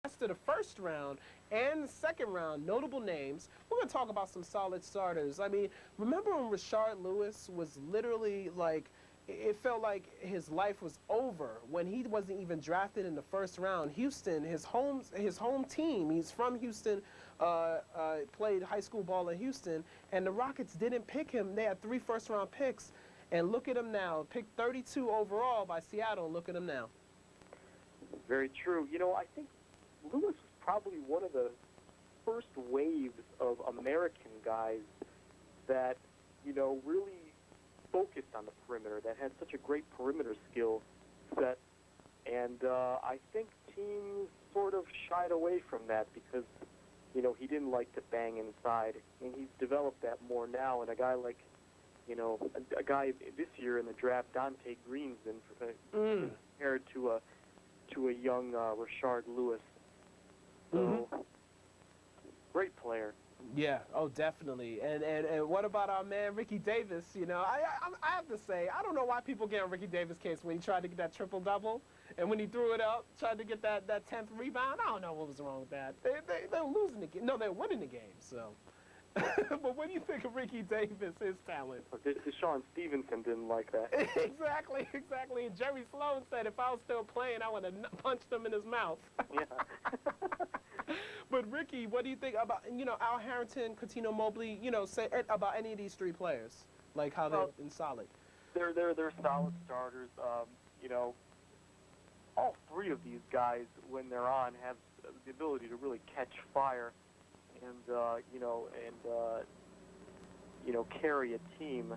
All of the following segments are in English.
To the first round and the second round, notable names. We're going to talk about some solid starters. I mean, remember when Rashard Lewis was literally like, it felt like his life was over when he wasn't even drafted in the first round. Houston, his home team, he's from Houston, played high school ball in Houston, and the Rockets didn't pick him. They had 3 first-round picks, and look at him now. Picked 32 overall by Seattle, and look at him now. Very true. I think Lewis was probably one of the first waves of American guys that, really focused on the perimeter, that had such a great perimeter skill set. And I think teams sort of shied away from that because, he didn't like to bang inside. And he's developed that more now. And a guy like, a guy this year in the draft, Dante Green's been compared to a young Rashard Lewis. So, great player. Yeah, oh, definitely. And what about our man Ricky Davis? I have to say, I don't know why people get on Ricky Davis' case when he tried to get that triple-double, and when he threw it up, tried to get that 10th rebound. I don't know what was wrong with that. They were losing the game. No, they were winning the game, so. But what do you think of Ricky Davis, his talent? Deshaun Stevenson didn't like that. Exactly. And Jerry Sloan said if I was still playing, I would have punched him in his mouth. Yeah. But Ricky, what do you think about, Al Harrington, Coutinho Mobley, say about any of these 3 players, like how they've been solid? They're solid starters. All 3 of these guys, when they're on, have the ability to really catch fire and carry a team.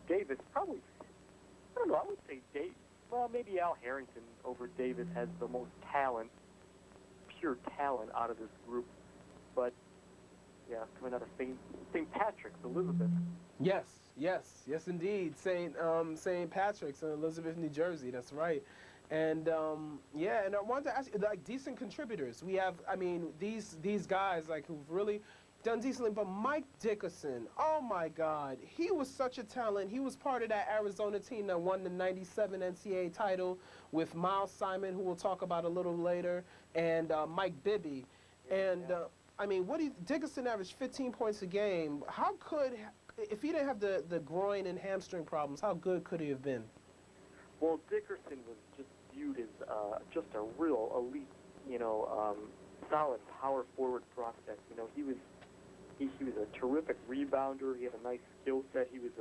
Davis probably, I don't know, I would say maybe Al Harrington over Davis has the most talent, pure talent out of this group. But, yeah, coming out of St. Patrick's, Elizabeth. Yes, indeed. St. Patrick's in Elizabeth, New Jersey. That's right. And, and I wanted to ask you, like, decent contributors. We have, these guys, like, who've really done decently. But Mike Dickerson, oh, my God. He was such a talent. He was part of that Arizona team that won the 97 NCAA title with Miles Simon, who we'll talk about a little later, and Mike Bibby. And, Dickerson averaged 15 points a game. How could, if he didn't have the groin and hamstring problems, how good could he have been? Well, Dickerson was just viewed as just a real elite, solid power forward prospect. He was a terrific rebounder. He had a nice skill set. He was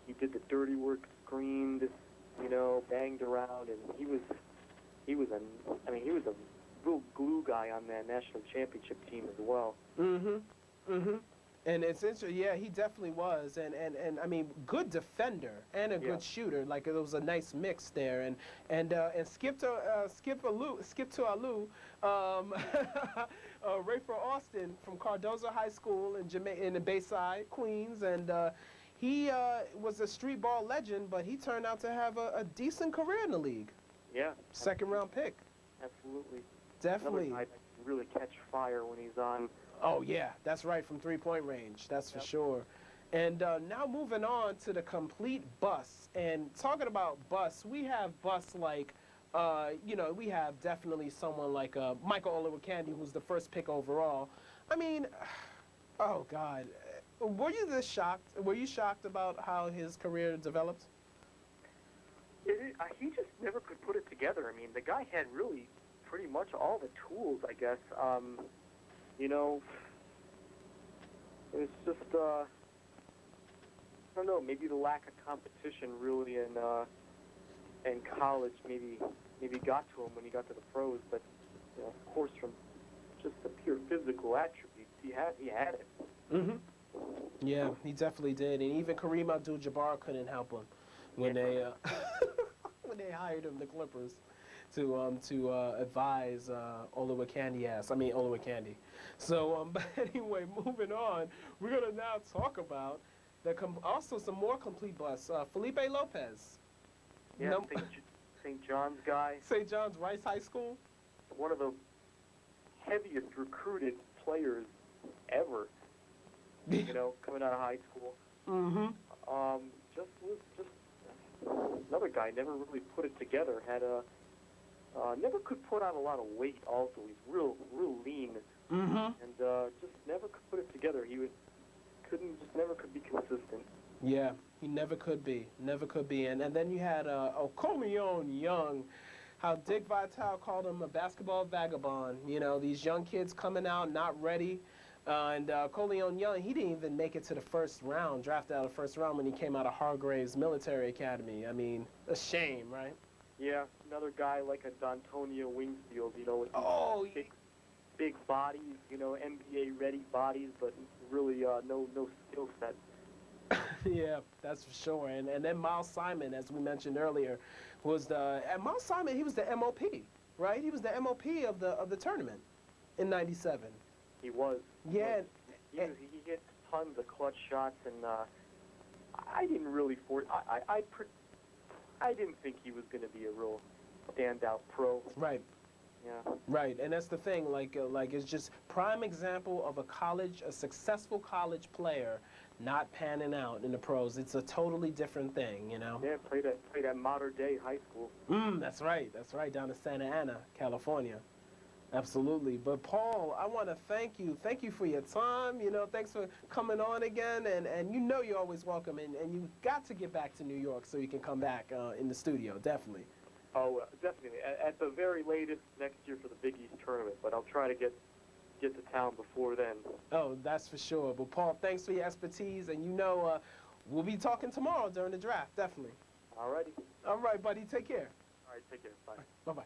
he did the dirty work, screened, banged around, and he was a real glue guy on that national championship team as well. And it's interesting, yeah, he definitely was, and good defender and a good shooter. Like it was a nice mix there, and Skip to Alou, Rayford Austin from Cardozo High School in the Bayside, Queens, and he was a street ball legend, but he turned out to have a decent career in the league. Yeah, second round pick. Absolutely. Definitely. Another guy that can really catch fire when he's on. Oh, yeah, that's right, from three-point range, that's for sure. And now moving on to the complete bust. And talking about busts, we have busts like, we have definitely someone like Michael Olowokandi, who's the first pick overall. Oh, God. Were you shocked? Were you shocked about how his career developed? He just never could put it together. The guy had really pretty much all the tools, I guess. It's just, I don't know, maybe the lack of competition really in college maybe got to him when he got to the pros, but, of course, from just the pure physical attributes, he had it. Mm-hmm. Yeah, he definitely did, and even Kareem Abdul-Jabbar couldn't help him when they when they hired him, the Clippers, to advise Olowokandi. So, but anyway, moving on, we're gonna now talk about also some more complete busts. Felipe Lopez. Yeah, St. John's guy. St. John's Rice High School. One of the heaviest recruited players ever. Coming out of high school. Mm-hmm. Just another guy, never really put it together. Had Never could put on a lot of weight. Also, he's real lean, Mm-hmm. and just never could put it together. Never could be consistent. Yeah, he never could be. Never could be. And then you had Coleon Young, how Dick Vitale called him a basketball vagabond. You know, these young kids coming out not ready. And Coleon Young, he didn't even make it to the first round, drafted out of the first round when he came out of Hargraves Military Academy. I mean, a shame, right? Yeah, another guy like a D'Antonio Wingfield, you know, with these Oh, big bodies, you know, NBA-ready bodies, but really no skill set. yeah, that's for sure. And then Miles Simon, as we mentioned earlier, was and Miles Simon, he was the MOP, right? He was the MOP of the tournament in '97. He was. Yeah. He hit tons of clutch shots, and I didn't really I didn't think he was going to be a real standout pro. Right. Yeah. Right, and that's the thing. Like it's just prime example of a successful college player not panning out in the pros. It's a totally different thing, you know. Yeah, played at Modern Day High School. That's right. That's right. Down in Santa Ana, California. Absolutely. But Paul, I want to thank you. Thank you for your time. You know, thanks for coming on again. And you know you're always welcome. And you got to get back to New York so you can come back in the studio. Definitely. Oh, definitely. At the very latest next year for the Big East tournament, but I'll try to get to town before then. Oh, that's for sure. But Paul, thanks for your expertise. And you know, we'll be talking tomorrow during the draft. Definitely. All righty. All right, buddy. Take care. All right, take care. Bye. Bye-bye.